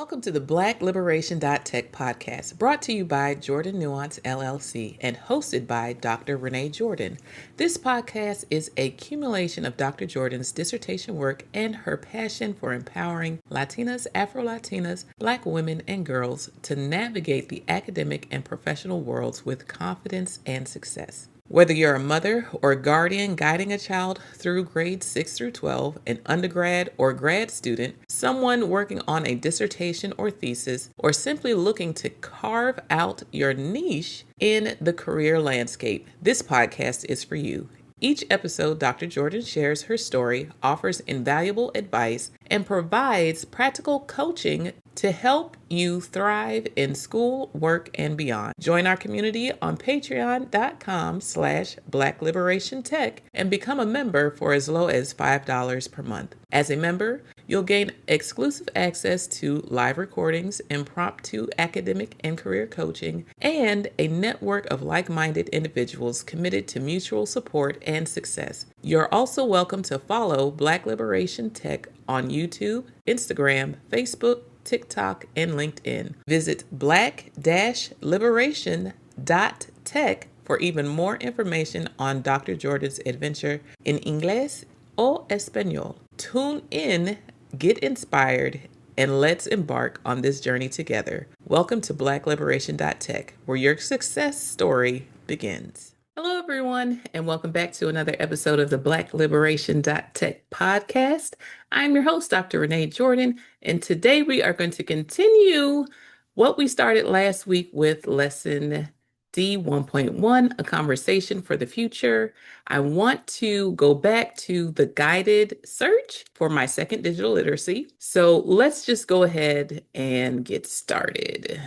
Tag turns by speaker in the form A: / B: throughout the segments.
A: Welcome to the Liberation.Tech podcast, brought to you by Jordan Nuance LLC and hosted by Dr. Renee Jordan. This podcast is a accumulation of Dr. Jordan's dissertation work and her passion for empowering Latinas, Afro-Latinas, Black women, and girls to navigate the academic and professional worlds with confidence and success. Whether you're a mother or guardian guiding a child through grades 6 through 12, an undergrad or grad student, someone working on a dissertation or thesis, or simply looking to carve out your niche in the career landscape, this podcast is for you. Each episode, Dr. Jordan shares her story, offers invaluable advice, and provides practical coaching to help you thrive in school, work, and beyond. Join our community on patreon.com/BlackLiberationTech and become a member for as low as $5 per month. As a member, you'll gain exclusive access to live recordings, impromptu academic and career coaching, and a network of like-minded individuals committed to mutual support and success. You're also welcome to follow Black Liberation Tech on YouTube, Instagram, Facebook, TikTok, and LinkedIn. Visit black-liberation.tech for even more information on Dr. Jordan's adventure in Inglés o Español. Tune in, get inspired, and let's embark on this journey together. Welcome to black-liberation.tech, where your success story begins. Hello, everyone, and welcome back to another episode of the black-liberation.tech podcast. I'm your host, Dr. Renee Jordan, and today we are going to continue what we started last week with lesson D1.1, a conversation for the future. I want to go back to the guided search for my second digital literacy. So let's just go ahead and get started.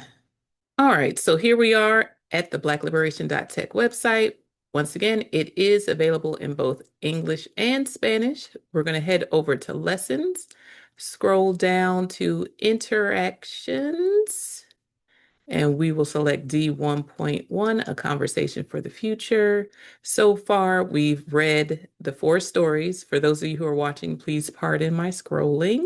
A: All right, so here we are at the black-liberation.tech website. Once again, it is available in both English and Spanish. We're going to head over to lessons, scroll down to interactions, and we will select D1.1, a conversation for the future. So far, we've read the 4 stories. For those of you who are watching, please pardon my scrolling.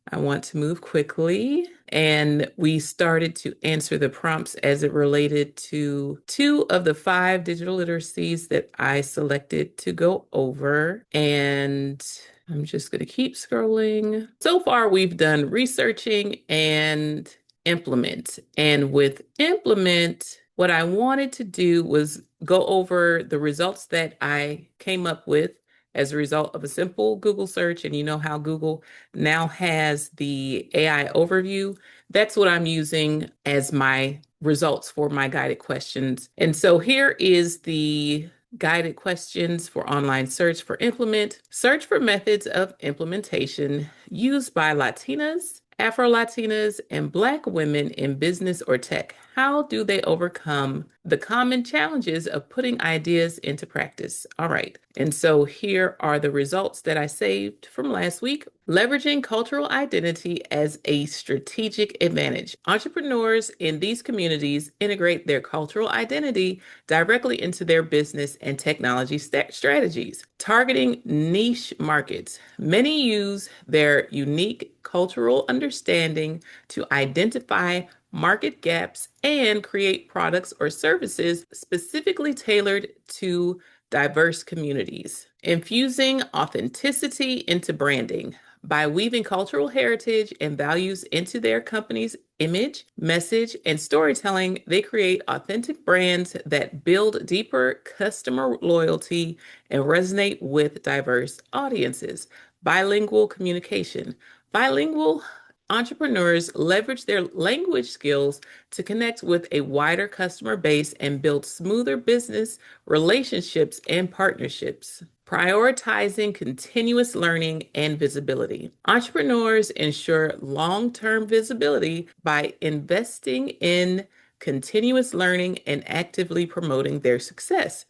A: I want to move quickly. And we started to answer the prompts as it related to 2 of the 5 digital literacies that I selected to go over. And I'm just going to keep scrolling. So far, we've done researching and implement. And with implement, what I wanted to do was go over the results that I came up with as a result of a simple Google search. And you know how Google now has the AI overview. That's what I'm using as my results for my guided questions. And so here is the guided questions for online search for implement. Search for methods of implementation used by Latinas, Afro-Latinas, and Black women in business or tech. How do they overcome the common challenges of putting ideas into practice? All right. And so here are the results that I saved from last week. Leveraging cultural identity as a strategic advantage. Entrepreneurs in these communities integrate their cultural identity directly into their business and technology strategies. Targeting niche markets. Many use their unique cultural understanding to identify market gaps and create products or services specifically tailored to diverse communities. Infusing authenticity into branding. By weaving cultural heritage and values into their company's image, message, and storytelling, they create authentic brands that build deeper customer loyalty and resonate with diverse audiences. Bilingual communication. Bilingual entrepreneurs leverage their language skills to connect with a wider customer base and build smoother business relationships and partnerships. Prioritizing continuous learning and visibility. Entrepreneurs ensure long-term visibility by investing in continuous learning and actively promoting their success.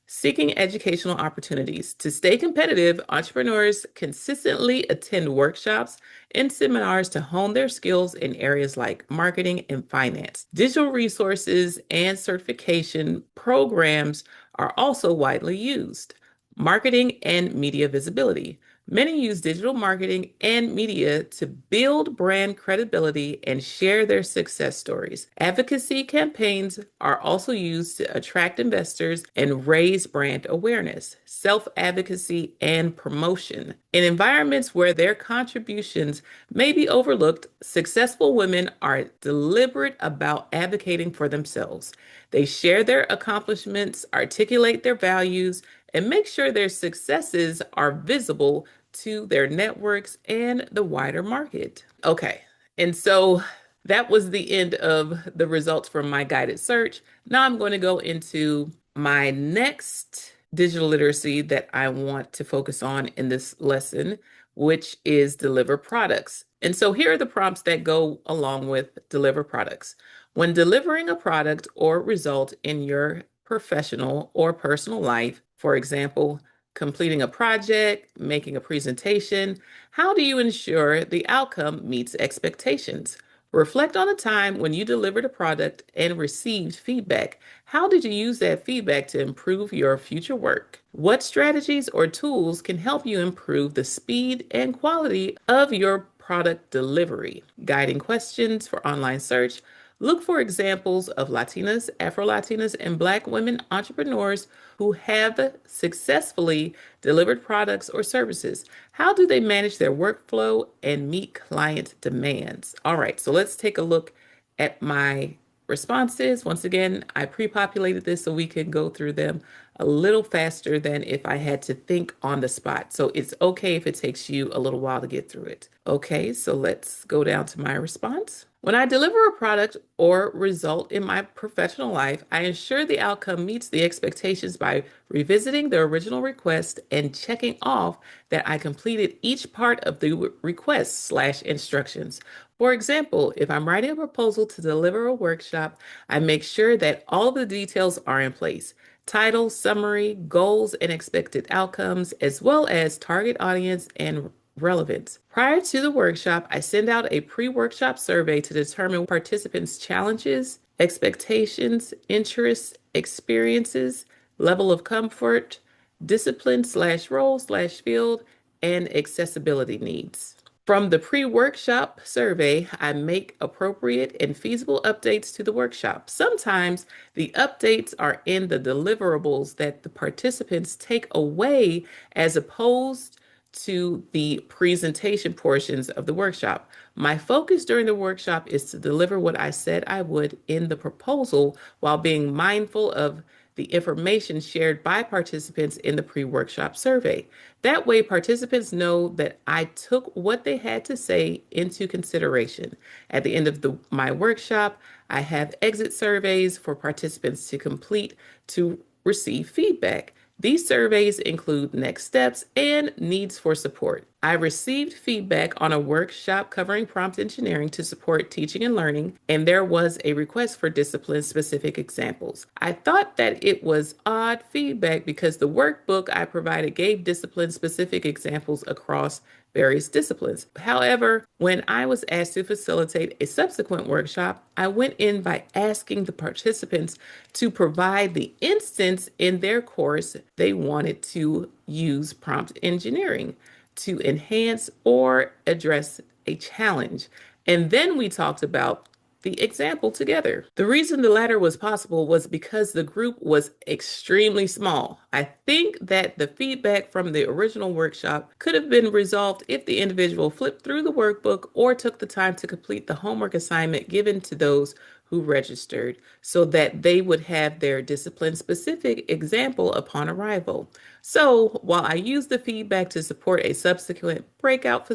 A: Seeking educational opportunities. To stay competitive, entrepreneurs consistently attend workshops and seminars to hone their skills in areas like marketing and finance. Digital resources and certification programs are also widely used. Marketing and media visibility. Many use digital marketing and media to build brand credibility and share their success stories. Advocacy campaigns are also used to attract investors and raise brand awareness, self-advocacy, and promotion. In environments where their contributions may be overlooked, successful women are deliberate about advocating for themselves. They share their accomplishments, articulate their values, and make sure their successes are visible to their networks and the wider market. Okay, and so that was the end of the results from my guided search. Now I'm going to go into my next digital literacy that I want to focus on in this lesson, which is deliver products. And so here are the prompts that go along with deliver products. When delivering a product or result in your professional or personal life, for example, completing a project, making a presentation, how do you ensure the outcome meets expectations? Reflect on a time when you delivered a product and received feedback. How did you use that feedback to improve your future work? What strategies or tools can help you improve the speed and quality of your product delivery? Guiding questions for online search. Look for examples of Latinas, Afro-Latinas, and Black women entrepreneurs who have successfully delivered products or services. How do they manage their workflow and meet client demands? All right, so let's take a look at my responses. Once again, I pre-populated this so we can go through them a little faster than if I had to think on the spot. So it's okay if it takes you a little while to get through it. Okay, so let's go down to my response. When I deliver a product or result in my professional life, I ensure the outcome meets the expectations by revisiting the original request and checking off that I completed each part of the request/instructions. For example, if I'm writing a proposal to deliver a workshop, I make sure that all of the details are in place. Title, summary, goals, and expected outcomes, as well as target audience and relevance. Prior to the workshop, I send out a pre-workshop survey to determine participants' challenges, expectations, interests, experiences, level of comfort, discipline/role/field, and accessibility needs. From the pre-workshop survey, I make appropriate and feasible updates to the workshop. Sometimes the updates are in the deliverables that the participants take away as opposed to the presentation portions of the workshop. My focus during the workshop is to deliver what I said I would in the proposal while being mindful of the information shared by participants in the pre-workshop survey. That way, participants know that I took what they had to say into consideration. At the end of my workshop, I have exit surveys for participants to complete to receive feedback. These surveys include next steps and needs for support. I received feedback on a workshop covering prompt engineering to support teaching and learning, and there was a request for discipline-specific examples. I thought that it was odd feedback because the workbook I provided gave discipline-specific examples across various disciplines. However, when I was asked to facilitate a subsequent workshop, I went in by asking the participants to provide the instance in their course they wanted to use prompt engineering to enhance or address a challenge. And then we talked about the example together. The reason the latter was possible was because the group was extremely small. I think that the feedback from the original workshop could have been resolved if the individual flipped through the workbook or took the time to complete the homework assignment given to those who registered so that they would have their discipline-specific example upon arrival. So while I used the feedback to support a subsequent breakout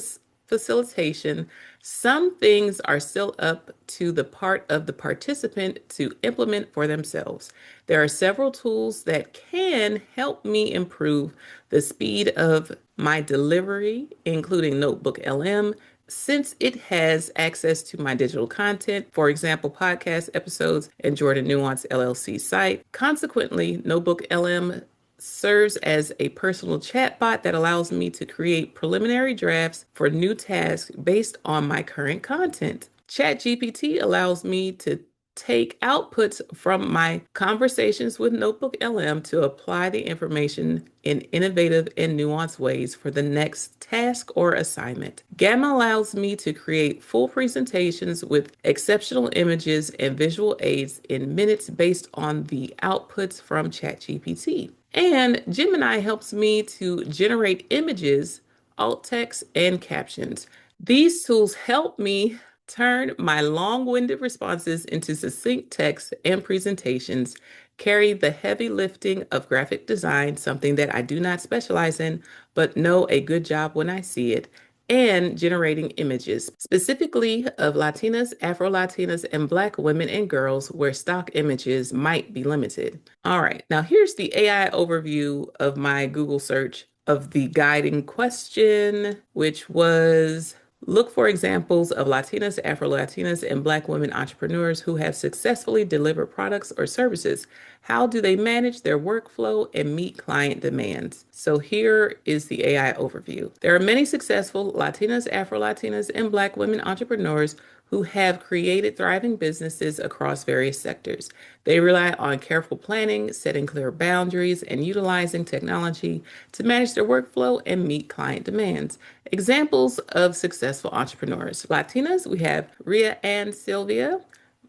A: facilitation, some things are still up to the part of the participant to implement for themselves. There are several tools that can help me improve the speed of my delivery, including NotebookLM, since it has access to my digital content, for example, podcast episodes and Jordan Nuance LLC site. Consequently, NotebookLM serves as a personal chatbot that allows me to create preliminary drafts for new tasks based on my current content. ChatGPT allows me to take outputs from my conversations with NotebookLM to apply the information in innovative and nuanced ways for the next task or assignment. Gamma allows me to create full presentations with exceptional images and visual aids in minutes based on the outputs from ChatGPT. And Gemini helps me to generate images, alt text, and captions. These tools help me turn my long-winded responses into succinct text and presentations, carry the heavy lifting of graphic design, something that I do not specialize in, but know a good job when I see it, and generating images, specifically of Latinas, Afro-Latinas, and Black women and girls where stock images might be limited. All right, now here's the AI overview of my Google search of the guiding question, which was look for examples of Latinas, Afro-Latinas, and Black women entrepreneurs who have successfully delivered products or services. How do they manage their workflow and meet client demands? So here is the AI overview. There are many successful Latinas, Afro-Latinas, and Black women entrepreneurs who have created thriving businesses across various sectors. They rely on careful planning, setting clear boundaries, and utilizing technology to manage their workflow and meet client demands. Examples of successful entrepreneurs. Latinas, we have Ria and Sylvia,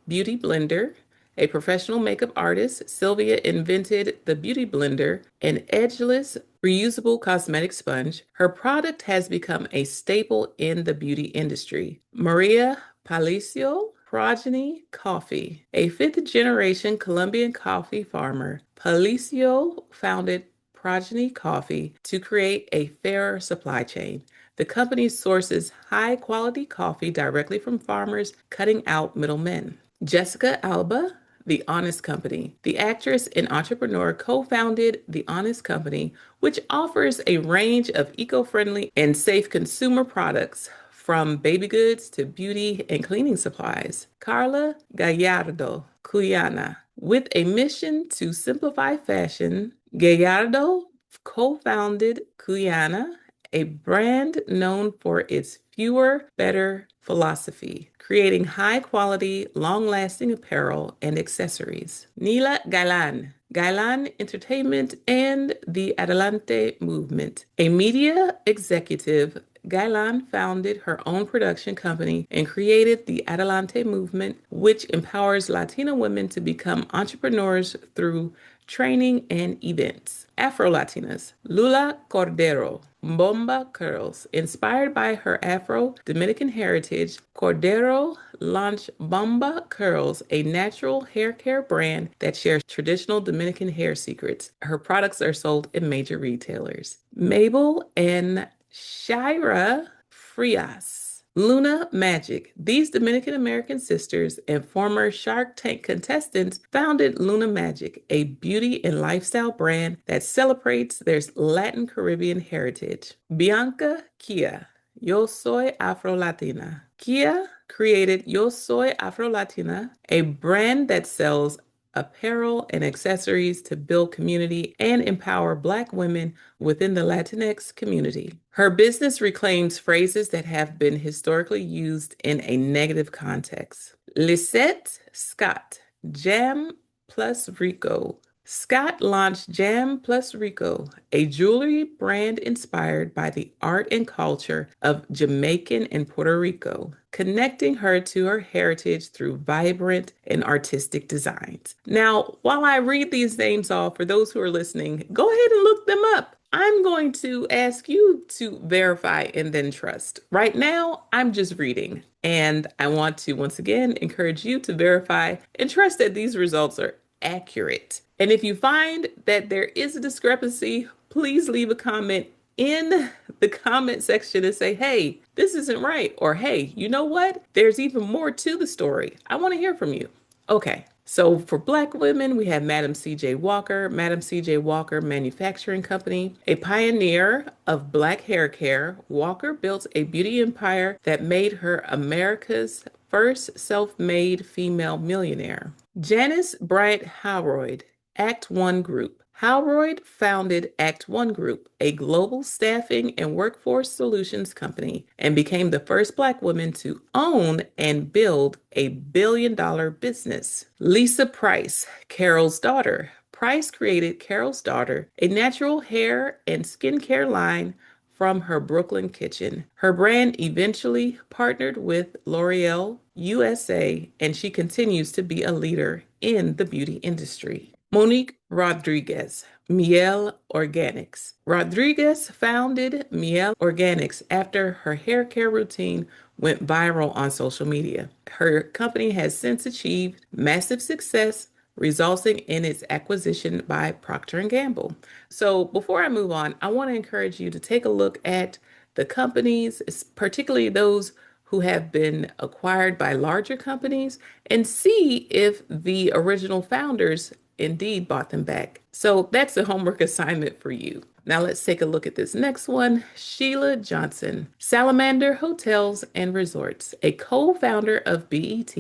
A: Beauty Blender, a professional makeup artist. Sylvia invented the Beauty Blender, an edgeless, reusable cosmetic sponge. Her product has become a staple in the beauty industry. Maria Palacio, Progeny Coffee, a fifth-generation Colombian coffee farmer. Palacio founded Progeny Coffee to create a fairer supply chain. The company sources high-quality coffee directly from farmers, cutting out middlemen. Jessica Alba, The Honest Company. The actress and entrepreneur co-founded The Honest Company, which offers a range of eco-friendly and safe consumer products, from baby goods to beauty and cleaning supplies. Carla Gallardo, Cuyana. With a mission to simplify fashion, Gallardo co-founded Cuyana, a brand known for its fewer, better philosophy, creating high-quality, long-lasting apparel and accessories. Nila Gailan, Gailan Entertainment and the Adelante Movement. A media executive, Gailan founded her own production company and created the Adelante Movement, which empowers Latina women to become entrepreneurs through training and events. Afro-Latinas, Lula Cordero, Bomba Curls. Inspired by her Afro-Dominican heritage, Cordero launched Bomba Curls, a natural hair care brand that shares traditional Dominican hair secrets. Her products are sold in major retailers. Mabel and Shira Frias. Luna Magic. These Dominican American sisters and former Shark Tank contestants founded Luna Magic, a beauty and lifestyle brand that celebrates their Latin Caribbean heritage. Bianca Kia. Yo Soy Afro-Latina. Kia created Yo Soy Afro-Latina, a brand that sells apparel and accessories to build community and empower Black women within the Latinx community. Her business reclaims phrases that have been historically used in a negative context. Lisette Scott, Jam Plus Rico. Scott launched Jam Plus Rico, a jewelry brand inspired by the art and culture of Jamaican and Puerto Rico, connecting her to her heritage through vibrant and artistic designs. Now, while I read these names off, for those who are listening, go ahead and look them up. I'm going to ask you to verify and then trust. Right now, I'm just reading, and I want to once again encourage you to verify and trust that these results are accurate. And if you find that there is a discrepancy, please leave a comment in the comment section and say, hey, this isn't right. Or hey, you know what? There's even more to the story. I want to hear from you. Okay. So for Black women, we have Madam C.J. Walker, Madam C.J. Walker Manufacturing Company, a pioneer of Black hair care. Walker built a beauty empire that made her America's first self-made female millionaire. Janice Bryant Howroyd, Act One Group. Howroyd founded Act One Group, a global staffing and workforce solutions company, and became the first Black woman to own and build a billion-dollar business. Lisa Price, Carol's daughter. Price created Carol's Daughter, a natural hair and skincare line from her Brooklyn kitchen. Her brand eventually partnered with L'Oreal USA, and she continues to be a leader in the beauty industry. Monique Rodriguez, Miel Organics. Rodriguez founded Miel Organics after her hair care routine went viral on social media. Her company has since achieved massive success, resulting in its acquisition by Procter& Gamble. So before I move on, I want to encourage you to take a look at the companies, particularly those who have been acquired by larger companies, and see if the original founders indeed bought them back. So that's the homework assignment for you. Now let's take a look at this next one. Sheila Johnson, Salamander Hotels and Resorts, a co-founder of BET.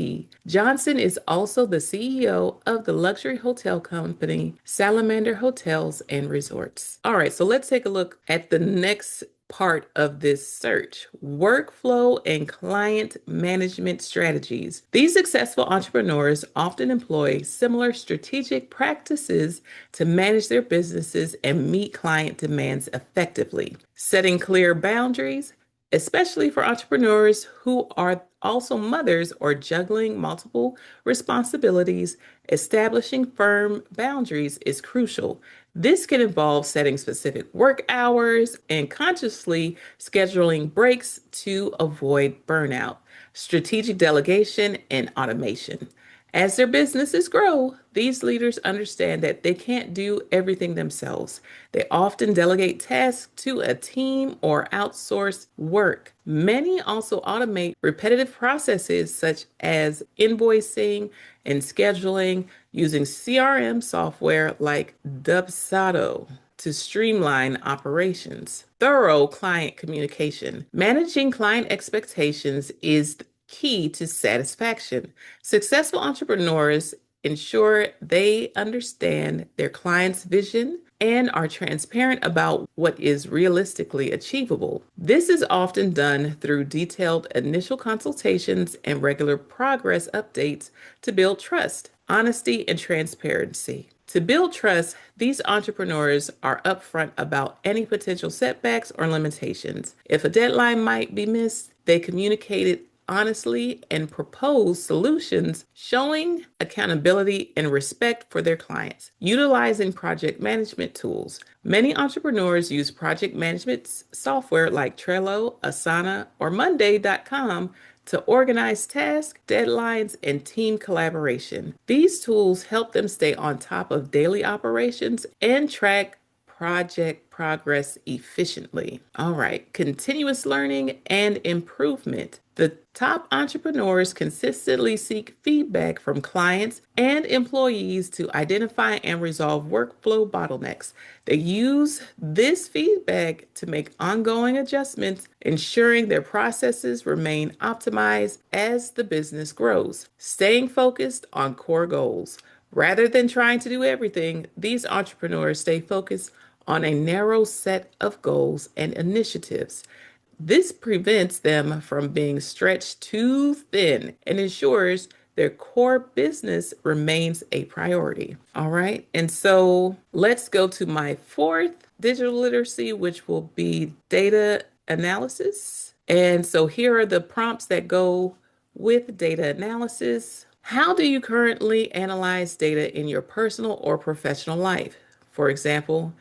A: Johnson is also the CEO of the luxury hotel company Salamander Hotels and Resorts. All right, so let's take a look at the next part of this search: workflow and client management strategies. These successful entrepreneurs often employ similar strategic practices to manage their businesses and meet client demands effectively. Setting clear boundaries, especially for entrepreneurs who are also mothers or juggling multiple responsibilities, establishing firm boundaries is crucial. This can involve setting specific work hours and consciously scheduling breaks to avoid burnout. Strategic delegation and automation. As their businesses grow, these leaders understand that they can't do everything themselves. They often delegate tasks to a team or outsource work. Many also automate repetitive processes such as invoicing and scheduling using CRM software like Dubsado to streamline operations. Thorough client communication. Managing client expectations is key to satisfaction. Successful entrepreneurs ensure they understand their client's vision and are transparent about what is realistically achievable. This is often done through detailed initial consultations and regular progress updates to build trust, honesty, and transparency. To build trust, these entrepreneurs are upfront about any potential setbacks or limitations. If a deadline might be missed, they communicate it honestly and propose solutions showing accountability and respect for their clients. Utilizing project management tools. Many entrepreneurs use project management software like Trello, Asana, or Monday.com to organize tasks, deadlines, and team collaboration. These tools help them stay on top of daily operations and track project progress efficiently. All right, continuous learning and improvement. The top entrepreneurs consistently seek feedback from clients and employees to identify and resolve workflow bottlenecks. They use this feedback to make ongoing adjustments, ensuring their processes remain optimized as the business grows. Staying focused on core goals. Rather than trying to do everything, these entrepreneurs stay focused on a narrow set of goals and initiatives. This prevents them from being stretched too thin and ensures their core business remains a priority. All right. And so let's go to my fourth digital literacy, which will be data analysis. And so here are the prompts that go with data analysis. How do you currently analyze data in your personal or professional life? For example,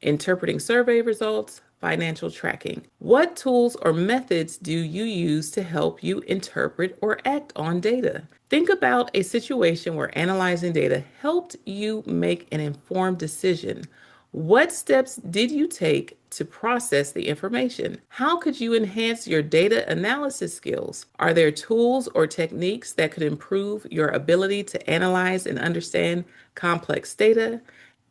A: interpreting survey results, financial tracking. What tools or methods do you use to help you interpret or act on data? Think about a situation where analyzing data helped you make an informed decision. What steps did you take to process the information? How could you enhance your data analysis skills? Are there tools or techniques that could improve your ability to analyze and understand complex data?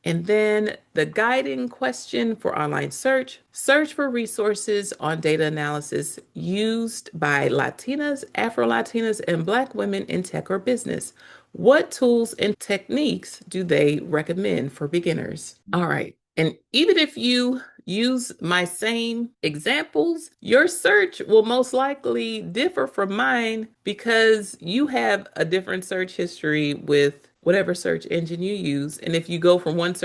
A: And then the guiding question for online search, search for resources on data analysis used by Latinas, Afro-Latinas, and Black women in tech or business. What tools and techniques do they recommend for beginners? All right. And even if you use my same examples, your search will most likely differ from mine because you have a different search history with whatever search engine you use. And if you go from one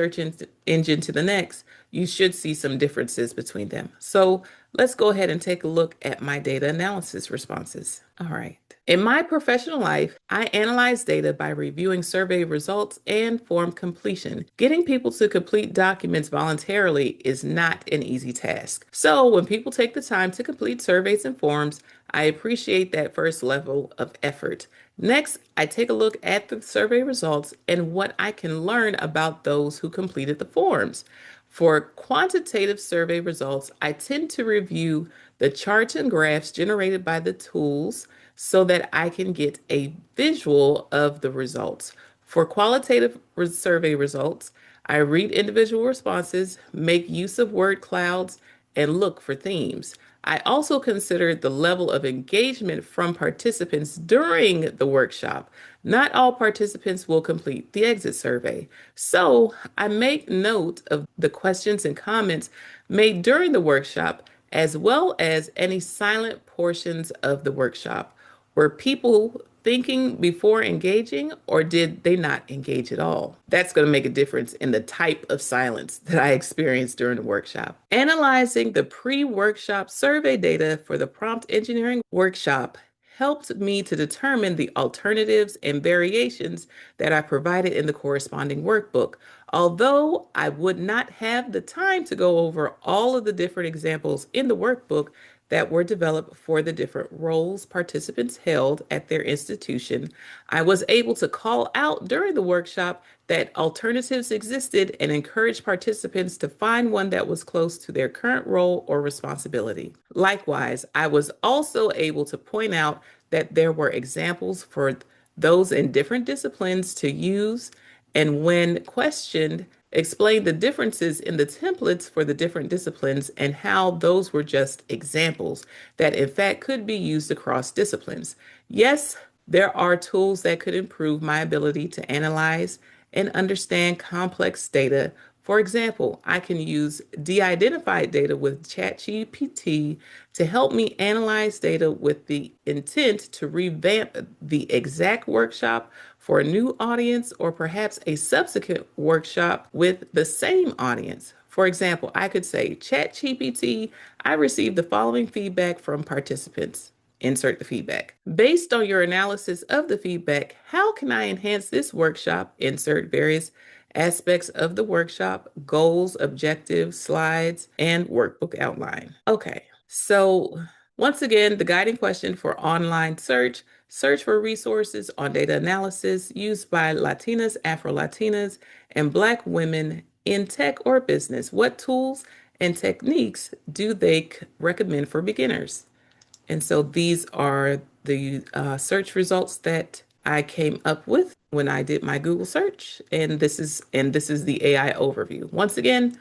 A: engine to the next, you should see some differences between them. So let's go ahead and take a look at my data analysis responses. All right. In my professional life, I analyze data by reviewing survey results and form completion. Getting people to complete documents voluntarily is not an easy task. So when people take the time to complete surveys and forms, I appreciate that first level of effort. Next, I take a look at the survey results and what I can learn about those who completed the forms. For quantitative survey results, I tend to review the charts and graphs generated by the tools so that I can get a visual of the results. For qualitative survey results, I read individual responses, make use of word clouds, and look for themes. I also considered the level of engagement from participants during the workshop. Not all participants will complete the exit survey. So I make note of the questions and comments made during the workshop, as well as any silent portions of the workshop. Were people thinking before engaging, or did they not engage at all? That's going to make a difference in the type of silence that I experienced during the workshop. Analyzing the pre-workshop survey data for the prompt engineering workshop helped me to determine the alternatives and variations that I provided in the corresponding workbook. Although I would not have the time to go over all of the different examples in the workbook that were developed for the different roles participants held at their institution, I was able to call out during the workshop that alternatives existed and encourage participants to find one that was close to their current role or responsibility. Likewise, I was also able to point out that there were examples for those in different disciplines to use, and when questioned, explain the differences in the templates for the different disciplines and how those were just examples that in fact could be used across disciplines. Yes, there are tools that could improve my ability to analyze and understand complex data. For example, I can use de-identified data with ChatGPT to help me analyze data with the intent to revamp the exact workshop for a new audience or perhaps a subsequent workshop with the same audience. For example, I could say, ChatGPT, I received the following feedback from participants. Insert the feedback. Based on your analysis of the feedback, how can I enhance this workshop? Insert various aspects of the workshop, goals, objectives, slides, and workbook outline. Okay, so once again, the guiding question for online search, search for resources on data analysis used by Latinas, Afro-Latinas, and Black women in tech or business. What tools and techniques do they recommend for beginners? And so these are the search results that I came up with when I did my Google search. And this is the AI overview. Once again,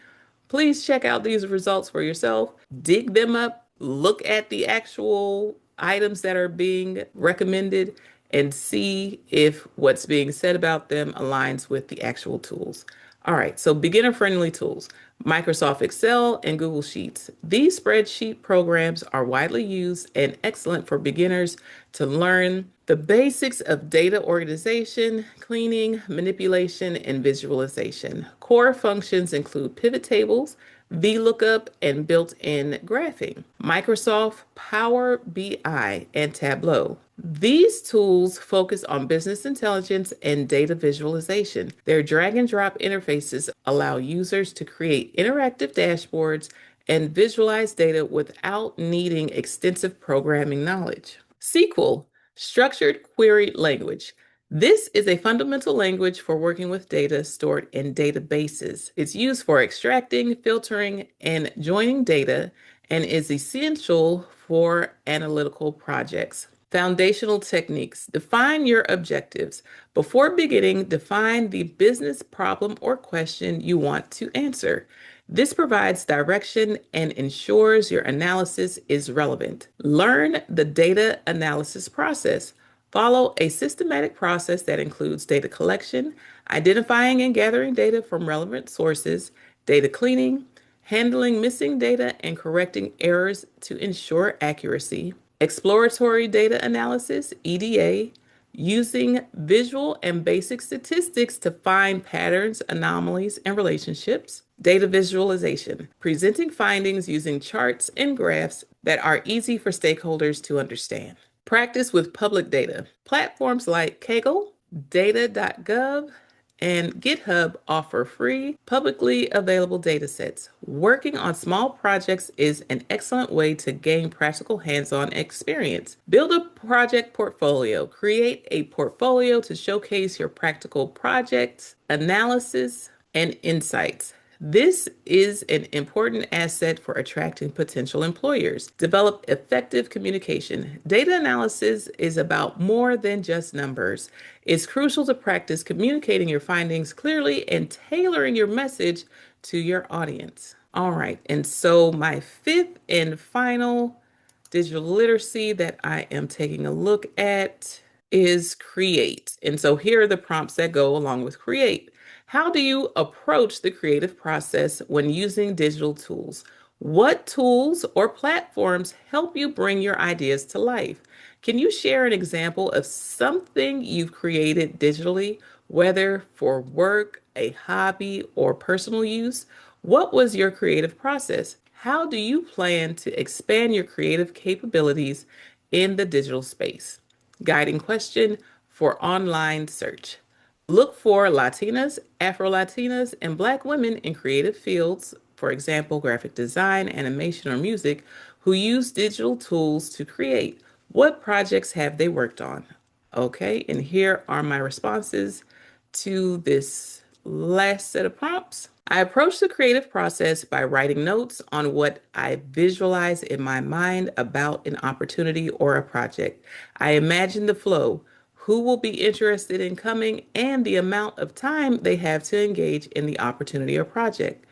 A: please check out these results for yourself, dig them up, look at the actual items that are being recommended, and see if what's being said about them aligns with the actual tools. All right, so beginner-friendly tools. Microsoft Excel and Google Sheets. These spreadsheet programs are widely used and excellent for beginners to learn the basics of data organization, cleaning, manipulation, and visualization. Core functions include pivot tables, VLOOKUP, and built-in graphing. Microsoft Power BI and Tableau. These tools focus on business intelligence and data visualization. Their drag and drop interfaces allow users to create interactive dashboards and visualize data without needing extensive programming knowledge. SQL, Structured Query Language. This is a fundamental language for working with data stored in databases. It's used for extracting, filtering, and joining data and is essential for analytical projects. Foundational techniques. Define your objectives. Before beginning, define the business problem or question you want to answer. This provides direction and ensures your analysis is relevant. Learn the data analysis process. Follow a systematic process that includes data collection, identifying and gathering data from relevant sources, data cleaning, handling missing data, and correcting errors to ensure accuracy. Exploratory data analysis, EDA, using visual and basic statistics to find patterns, anomalies, and relationships. Data visualization, presenting findings using charts and graphs that are easy for stakeholders to understand. Practice with public data. Platforms like Kaggle, data.gov, and GitHub offer free, publicly available datasets. Working on small projects is an excellent way to gain practical hands-on experience. Build a project portfolio. Create a portfolio to showcase your practical projects, analysis, and insights. This is an important asset for attracting potential employers. Develop effective communication. Data analysis is about more than just numbers. It's crucial to practice communicating your findings clearly and tailoring your message to your audience. All right, and so my fifth and final digital literacy that I am taking a look at is create. And so here are the prompts that go along with create. How do you approach the creative process when using digital tools? What tools or platforms help you bring your ideas to life? Can you share an example of something you've created digitally, whether for work, a hobby, or personal use? What was your creative process? How do you plan to expand your creative capabilities in the digital space? Guiding question for online search. Look for Latinas, Afro-Latinas, and Black women in creative fields, for example, graphic design, animation, or music, who use digital tools to create. What projects have they worked on? Okay, and here are my responses to this last set of prompts. I approach the creative process by writing notes on what I visualize in my mind about an opportunity or a project. I imagine the flow, who will be interested in coming, and the amount of time they have to engage in the opportunity or project.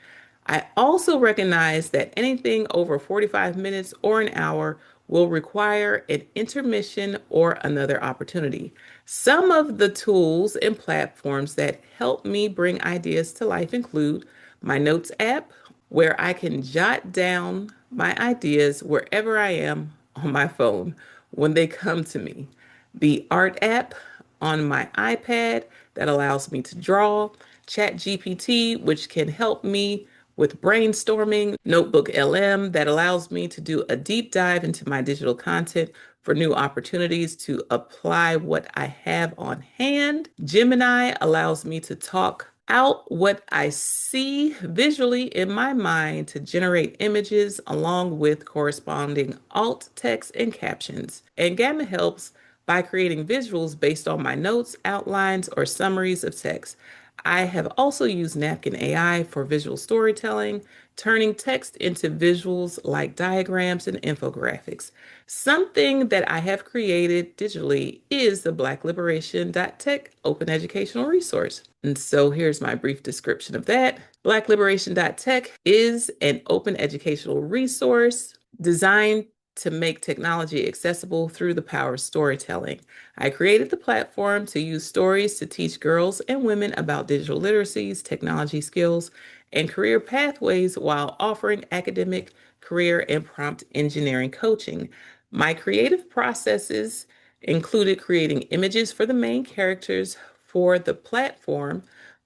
A: I also recognize that anything over 45 minutes or an hour will require an intermission or another opportunity. Some of the tools and platforms that help me bring ideas to life include my Notes app, where I can jot down my ideas wherever I am on my phone when they come to me. The Art app on my iPad that allows me to draw, ChatGPT, which can help me with brainstorming, NotebookLM that allows me to do a deep dive into my digital content for new opportunities to apply what I have on hand. Gemini allows me to talk out what I see visually in my mind to generate images along with corresponding alt text and captions. And Gamma helps by creating visuals based on my notes, outlines, or summaries of text. I have also used Napkin AI for visual storytelling, turning text into visuals like diagrams and infographics. Something that I have created digitally is the BlackLiberation.Tech open educational resource. And so here's my brief description of that. BlackLiberation.Tech is an open educational resource designed to make technology accessible through the power of storytelling. I created the platform to use stories to teach girls and women about digital literacies, technology skills, and career pathways while offering academic, career, and prompt engineering coaching. My creative processes included creating images for the main characters for the platform,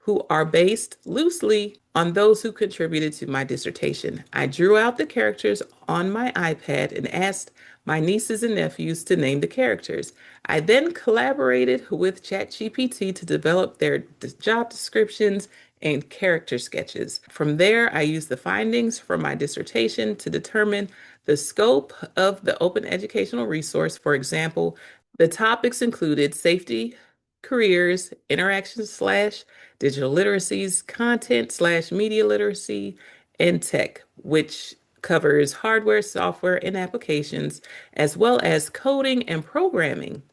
A: who are based loosely on those who contributed to my dissertation. I drew out the characters on my iPad and asked my nieces and nephews to name the characters. I then collaborated with ChatGPT to develop their job descriptions and character sketches. From there, I used the findings from my dissertation to determine the scope of the open educational resource. For example, the topics included safety, careers, interactions slash digital literacies, content slash media literacy, and tech, which covers hardware, software, and applications, as well as coding and programming.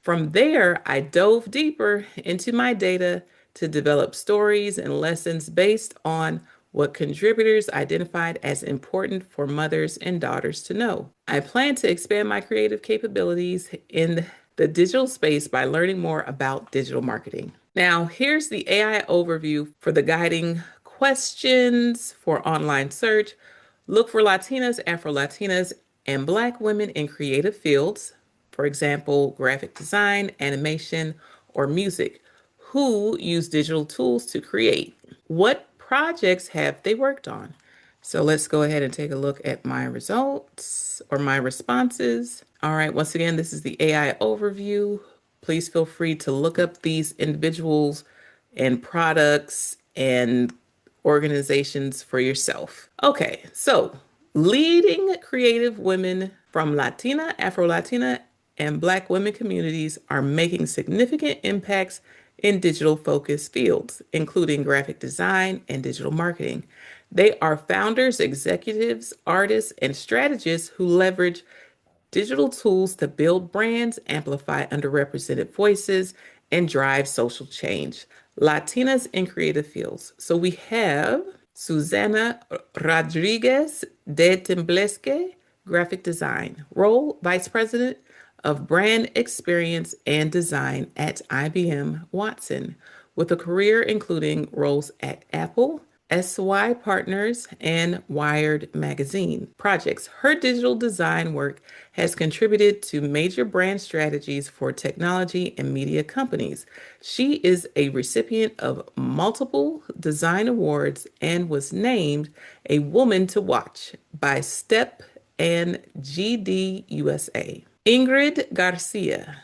A: From there, I dove deeper into my data to develop stories and lessons based on what contributors identified as important for mothers and daughters to know. I plan to expand my creative capabilities in the digital space by learning more about digital marketing. Now, here's the AI overview for the guiding questions for online search. Look for Latinas, Afro-Latinas, and Black women in creative fields, for example, graphic design, animation, or music, who use digital tools to create. What projects have they worked on? So let's go ahead and take a look at my results or my responses. All right, once again, this is the AI overview. Please feel free to look up these individuals and products and organizations for yourself. Okay, so leading creative women from Latina, Afro-Latina, and Black women communities are making significant impacts in digital focused fields, including graphic design and digital marketing. They are founders, executives, artists, and strategists who leverage digital tools to build brands, amplify underrepresented voices, and drive social change. Latinas in creative fields. So we have Susana Rodriguez de Tembleque, graphic design. Role, Vice President of Brand Experience and Design at IBM Watson, with a career including roles at Apple, SY Partners, and Wired Magazine projects. Her digital design work has contributed to major brand strategies for technology and media companies. She is a recipient of multiple design awards and was named a woman to watch by Step and GD USA. Ingrid Garcia,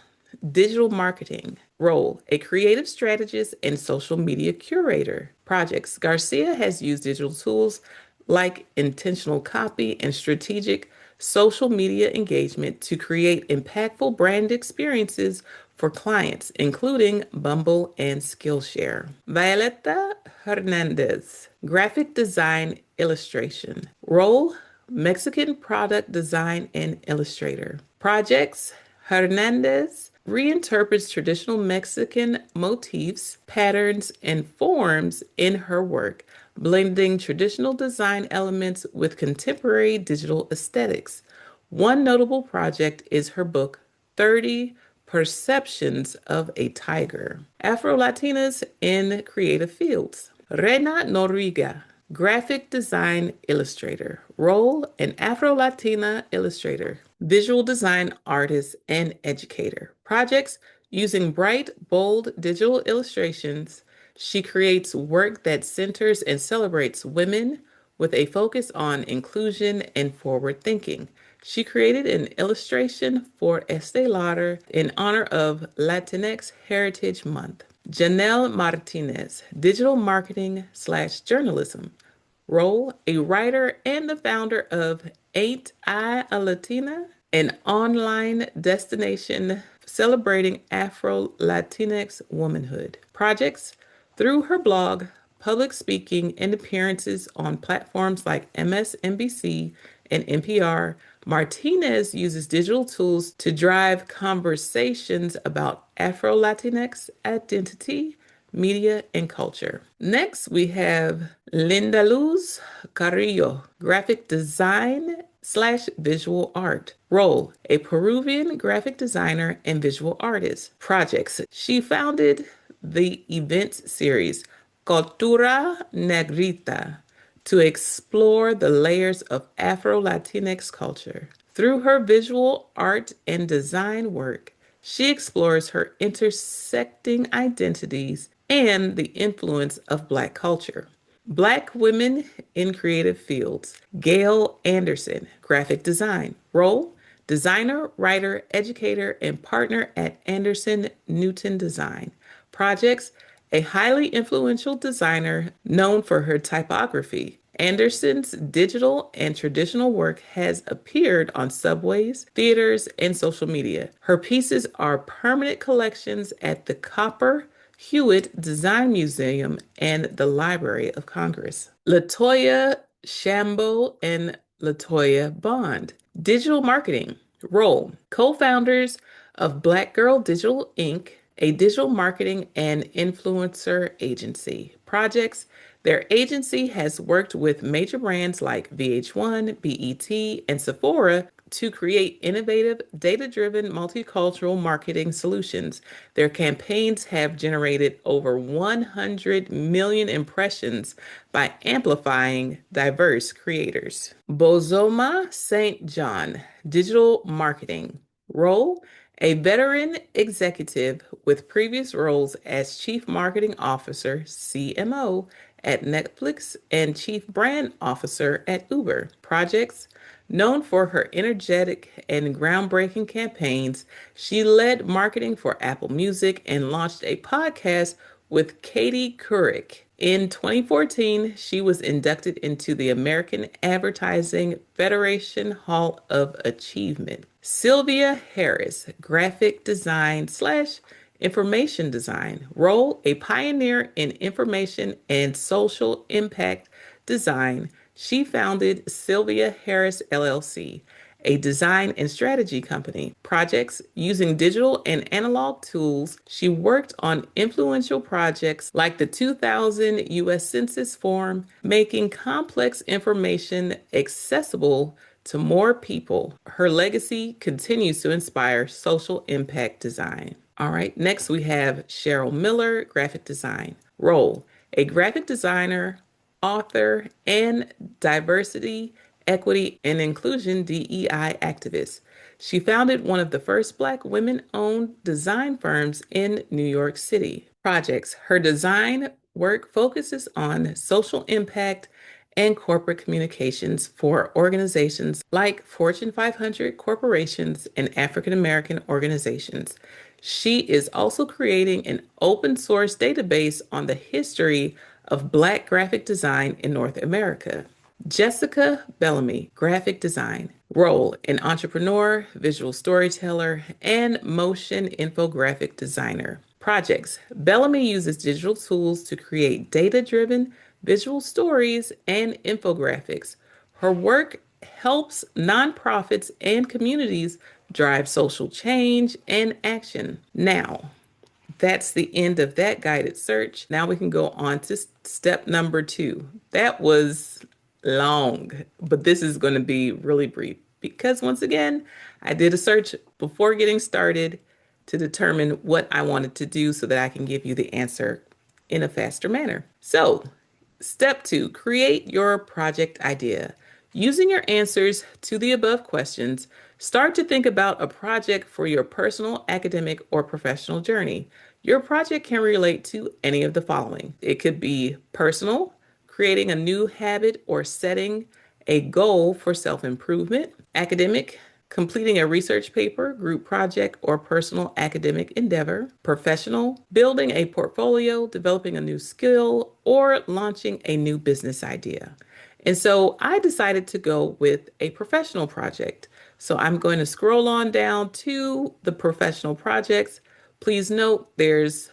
A: digital marketing role, a creative strategist and social media curator. Projects. Garcia has used digital tools like intentional copy and strategic social media engagement to create impactful brand experiences for clients, including Bumble and Skillshare. Violeta Hernandez, graphic design illustration. Role, Mexican product design and illustrator. Projects. Hernandez reinterprets traditional Mexican motifs, patterns, and forms in her work, blending traditional design elements with contemporary digital aesthetics. One notable project is her book, 30 Perceptions of a Tiger. Afro-Latinas in creative fields. Reina Noriega, graphic design illustrator. Role, an Afro-Latina illustrator, visual design artist, and educator. Projects. Using bright, bold digital illustrations, she creates work that centers and celebrates women with a focus on inclusion and forward thinking. She created an illustration for Estee Lauder in honor of Latinx Heritage Month. Janelle Martinez, digital marketing slash journalism. Role, a writer and the founder of Ain't I a Latina? An online destination celebrating Afro-Latinx womanhood. Projects. Through her blog, public speaking, and appearances on platforms like MSNBC and NPR, Martinez uses digital tools to drive conversations about Afro-Latinx identity, media, and culture. Next, we have Linda Luz Carrillo, graphic design slash visual art. Role, a Peruvian graphic designer and visual artist. Projects. She founded the events series Cultura Negrita to explore the layers of Afro-Latinx culture. Through her visual art and design work, she explores her intersecting identities and the influence of Black culture. Black women in creative fields. Gail Anderson, graphic design. Role, designer, writer, educator, and partner at Anderson Newton Design. Projects, a highly influential designer known for her typography. Anderson's digital and traditional work has appeared on subways, theaters, and social media. Her pieces are permanent collections at the Copper Hewitt Design Museum and the Library of Congress. Latoya Shambo and Latoya Bond. Digital marketing role. Co-founders of Black Girl Digital Inc., a digital marketing and influencer agency. Projects. Their agency has worked with major brands like VH1, BET, and Sephora to create innovative, data-driven, multicultural marketing solutions. Their campaigns have generated over 100 million impressions by amplifying diverse creators. Bozoma St. John, digital marketing. Role: a veteran executive with previous roles as Chief Marketing Officer, CMO, at Netflix and Chief Brand Officer at Uber. Projects. Known for her energetic and groundbreaking campaigns, she led marketing for Apple Music and launched a podcast with Katie Couric. In 2014, she was inducted into the American Advertising Federation Hall of Achievement. Sylvia Harris, graphic design slash information design. Role: a pioneer in information and social impact design. She founded Sylvia Harris LLC, a design and strategy company. Projects: using digital and analog tools, she worked on influential projects like the 2000 US Census Form, making complex information accessible to more people. Her legacy continues to inspire social impact design. All right, next we have Cheryl Miller, graphic design. Role: a graphic designer, author, and diversity, equity, and inclusion DEI activist. She founded one of the first Black women-owned design firms in New York City. Projects: her design work focuses on social impact and corporate communications for organizations like Fortune 500 corporations and African American organizations. She is also creating an open source database on the history of Black graphic design in North America. Jessica Bellamy, graphic design. Role: an entrepreneur, visual storyteller, and motion infographic designer. Projects: Bellamy uses digital tools to create data-driven visual stories and infographics. Her work helps nonprofits and communities drive social change and action. Now, that's the end of that guided search. Now we can go on to step number 2. That was long, but this is going to be really brief because once again, I did a search before getting started to determine what I wanted to do so that I can give you the answer in a faster manner. So, step 2, create your project idea. Using your answers to the above questions, start to think about a project for your personal, academic, or professional journey. Your project can relate to any of the following. It could be personal, creating a new habit or setting a goal for self-improvement; academic, completing a research paper, group project, or personal academic endeavor; professional, building a portfolio, developing a new skill, or launching a new business idea. And so I decided to go with a professional project. So I'm going to scroll on down to the professional projects. Please note there's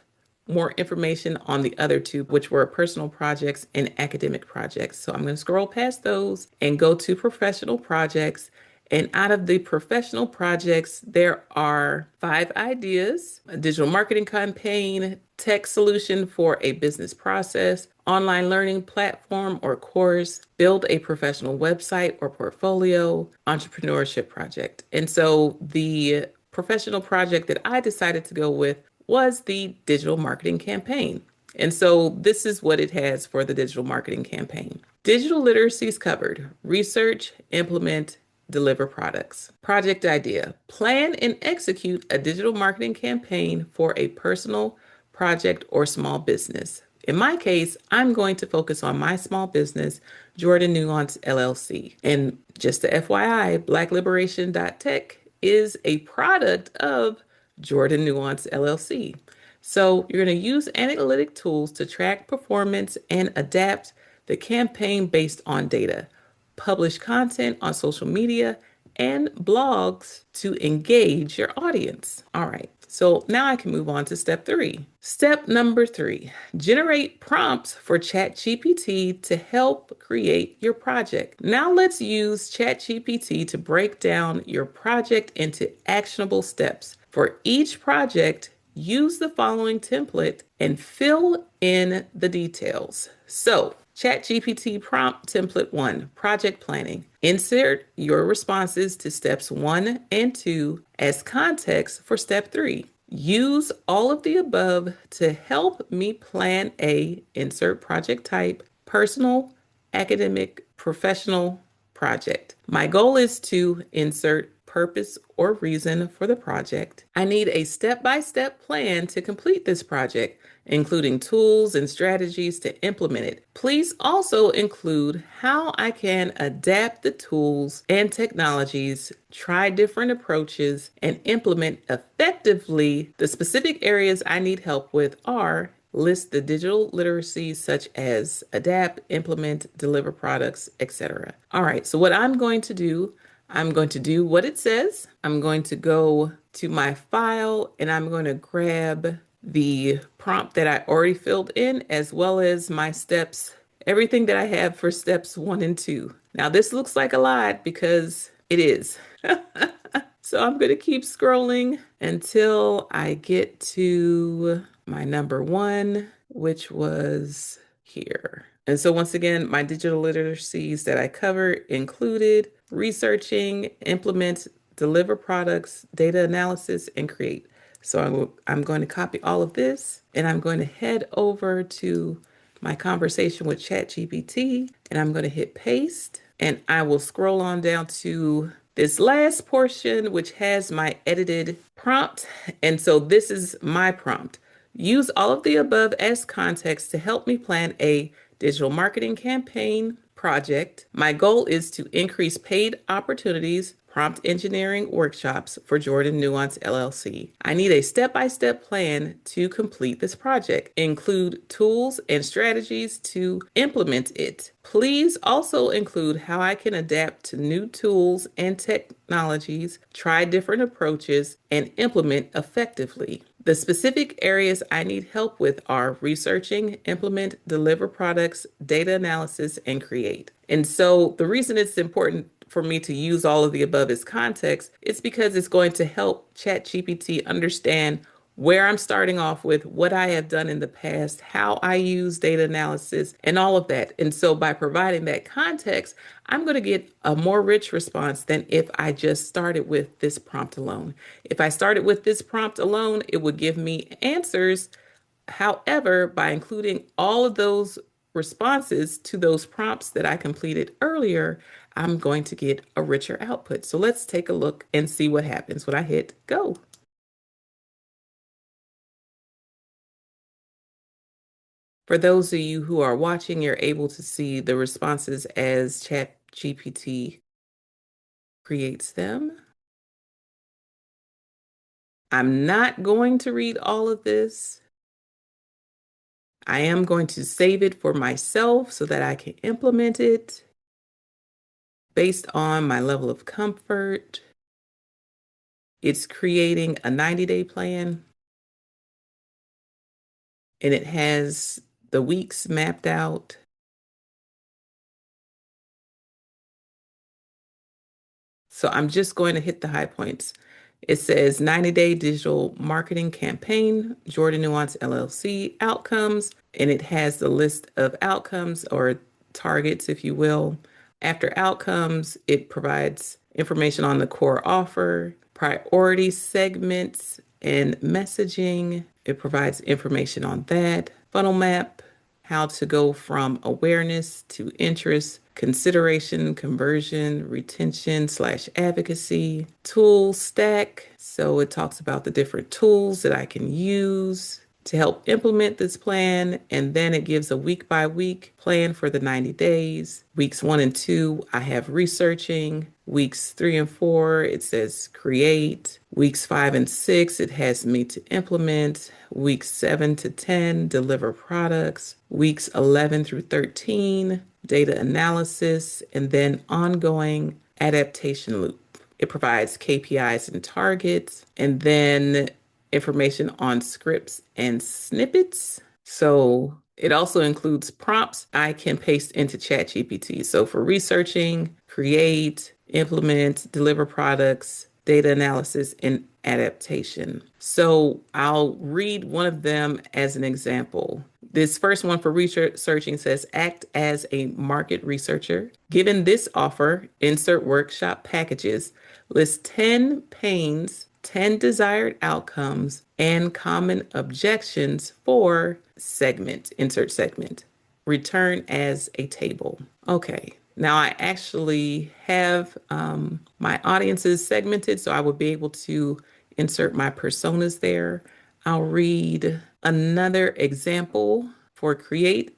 A: more information on the other two, which were personal projects and academic projects. So I'm going to scroll past those and go to professional projects. And out of the professional projects, there are 5 ideas: a digital marketing campaign, tech solution for a business process, online learning platform or course, build a professional website or portfolio, entrepreneurship project. And so the professional project that I decided to go with was the digital marketing campaign. And so this is what it has for the digital marketing campaign. Digital literacy is covered: research, implement, deliver products. Project idea: plan and execute a digital marketing campaign for a personal project or small business. In my case, I'm going to focus on my small business, Jordan Nuance LLC. And just the FYI, BlackLiberation.Tech is a product of Jordan Nuance LLC. So you're going to use analytic tools to track performance and adapt the campaign based on data. Publish content on social media and blogs to engage your audience. All right. So now I can move on to step 3. Step number 3, generate prompts for ChatGPT to help create your project. Now let's use ChatGPT to break down your project into actionable steps. For each project, use the following template and fill in the details. So, ChatGPT prompt template 1, project planning. Insert your responses to steps 1 and 2 as context for step 3. Use all of the above to help me plan a insert project type, personal, academic, professional project. My goal is to insert purpose or reason for the project. I need a step-by-step plan to complete this project, including tools and strategies to implement it. Please also include how I can adapt the tools and technologies, try different approaches, and implement effectively. The specific areas I need help with are list the digital literacies such as adapt, implement, deliver products, etc. All right, so what I'm going to do, I'm going to do what it says. I'm going to go to my file and I'm going to grab the prompt that I already filled in, as well as my steps, everything that I have for steps 1 and 2. Now, this looks like a lot because it is. So I'm going to keep scrolling until I get to my number 1, which was here. And so once again, my digital literacies that I covered included researching, implement, deliver products, data analysis, and create. So I'm going to copy all of this and I'm going to head over to my conversation with ChatGPT and I'm going to hit paste and I will scroll on down to this last portion, which has my edited prompt. And so this is my prompt. Use all of the above as context to help me plan a digital marketing campaign project. My goal is to increase paid opportunities, prompt engineering workshops for Jordan Nuance LLC. I need a step-by-step plan to complete this project. Include tools and strategies to implement it. Please also include how I can adapt to new tools and technologies, try different approaches, and implement effectively. The specific areas I need help with are researching, implement, deliver products, data analysis, and create. And so the reason it's important for me to use all of the above as context is because it's going to help ChatGPT understand where I'm starting off with, what I have done in the past, how I use data analysis, and all of that. And so by providing that context, I'm going to get a more rich response than if I just started with this prompt alone. If I started with this prompt alone, it would give me answers. However, by including all of those responses to those prompts that I completed earlier, I'm going to get a richer output. So let's take a look and see what happens when I hit go. For those of you who are watching, you're able to see the responses as ChatGPT creates them. I'm not going to read all of this. I am going to save it for myself so that I can implement it based on my level of comfort. It's creating a 90-day plan, and it has the weeks mapped out. So I'm just going to hit the high points. It says 90-day digital marketing campaign, Jordan Nuance LLC outcomes, and it has the list of outcomes or targets, if you will. After outcomes, it provides information on the core offer, priority segments, and messaging. It provides information on that, funnel map, how to go from awareness to interest, consideration, conversion, retention / advocacy, tool stack. So it talks about the different tools that I can use to help implement this plan. And then it gives a week by week plan for the 90 days. Weeks 1 and 2, I have researching. Weeks 3 and 4, it says create. Weeks 5 and 6, it has me to implement. Weeks 7 to 10, deliver products. Weeks 11 through 13, data analysis, and then ongoing adaptation loop. It provides KPIs and targets. And then information on scripts and snippets. So it also includes prompts I can paste into ChatGPT. So for researching, create, implement, deliver products, data analysis, and adaptation. So I'll read one of them as an example. This first one for researching says, act as a market researcher. Given this offer, insert workshop packages, list 10 pains, 10 desired outcomes, and common objections for segment, insert segment. Return as a table. Okay. Now I actually have my audiences segmented, so I will be able to insert my personas there. I'll read another example for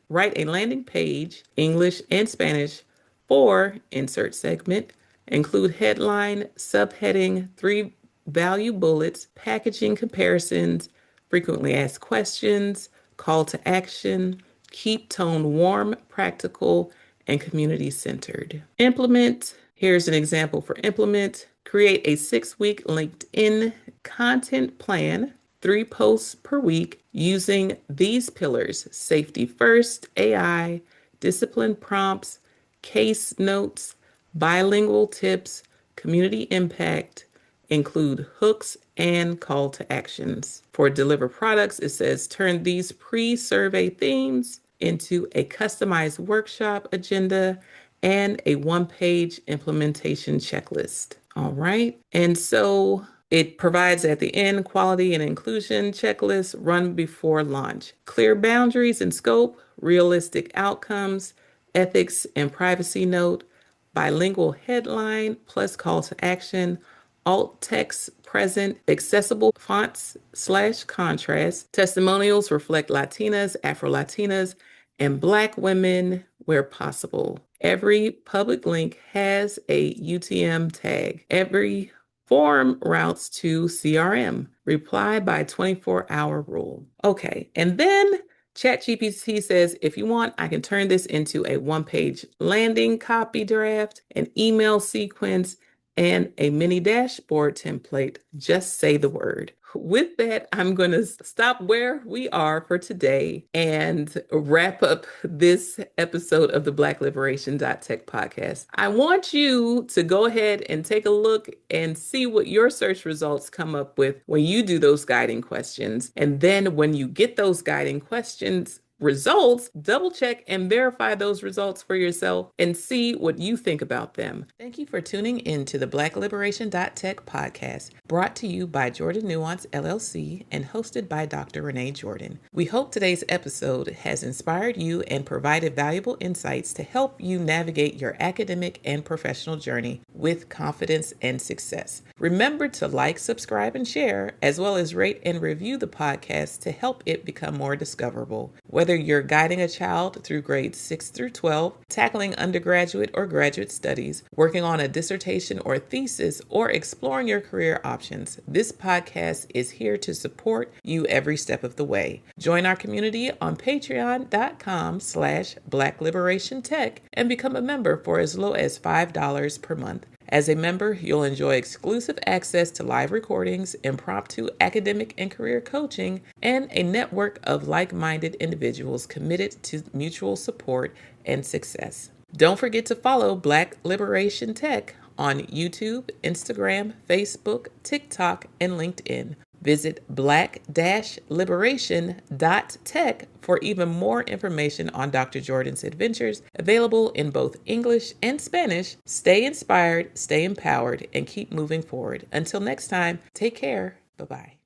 A: write a landing page, English and Spanish, for insert segment. Include headline, subheading, 3 value bullets, packaging comparisons, frequently asked questions, call to action, keep tone warm, practical, and community-centered. Implement. Here's an example for implement. Create a 6-week LinkedIn content plan, 3 posts per week using these pillars: safety first, AI, discipline prompts, case notes, bilingual tips, community impact, include hooks and call to actions. For deliver products, it says turn these pre-survey themes into a customized workshop agenda and a 1-page implementation checklist. All right. And so it provides at the end quality and inclusion checklist run before launch, clear boundaries and scope, realistic outcomes, ethics and privacy note, bilingual headline plus call to action, alt text present, accessible fonts / contrast, testimonials reflect Latinas, Afro-Latinas, and Black women where possible. Every public link has a UTM tag. Every form routes to CRM. Reply by 24-hour rule. Okay, and then ChatGPT says, if you want, I can turn this into a 1-page landing copy draft, an email sequence, and a mini dashboard template. Just say the word. With that, I'm going to stop where we are for today and wrap up this episode of the BlackLiberation.Tech podcast. I want you to go ahead and take a look and see what your search results come up with when you do those guiding questions. And then when you get those guiding questions results, double check and verify those results for yourself and see what you think about them. Thank you for tuning in to the BlackLiberation.Tech podcast, brought to you by Jordan Nuance LLC and hosted by Dr. Renee Jordan. We hope today's episode has inspired you and provided valuable insights to help you navigate your academic and professional journey with confidence and success. Remember to like, subscribe, and share, as well as rate and review the podcast to help it become more discoverable. Whether you're guiding a child through grades 6 through 12, tackling undergraduate or graduate studies, working on a dissertation or thesis, or exploring your career options, this podcast is here to support you every step of the way. Join our community on patreon.com/BlackLiberationTech and become a member for as low as $5 per month. As a member, you'll enjoy exclusive access to live recordings, impromptu academic and career coaching, and a network of like-minded individuals committed to mutual support and success. Don't forget to follow Black Liberation Tech on YouTube, Instagram, Facebook, TikTok, and LinkedIn. Visit black-liberation.tech for even more information on Dr. Jordan's adventures, available in both English and Spanish. Stay inspired, stay empowered, and keep moving forward. Until next time, take care. Bye-bye.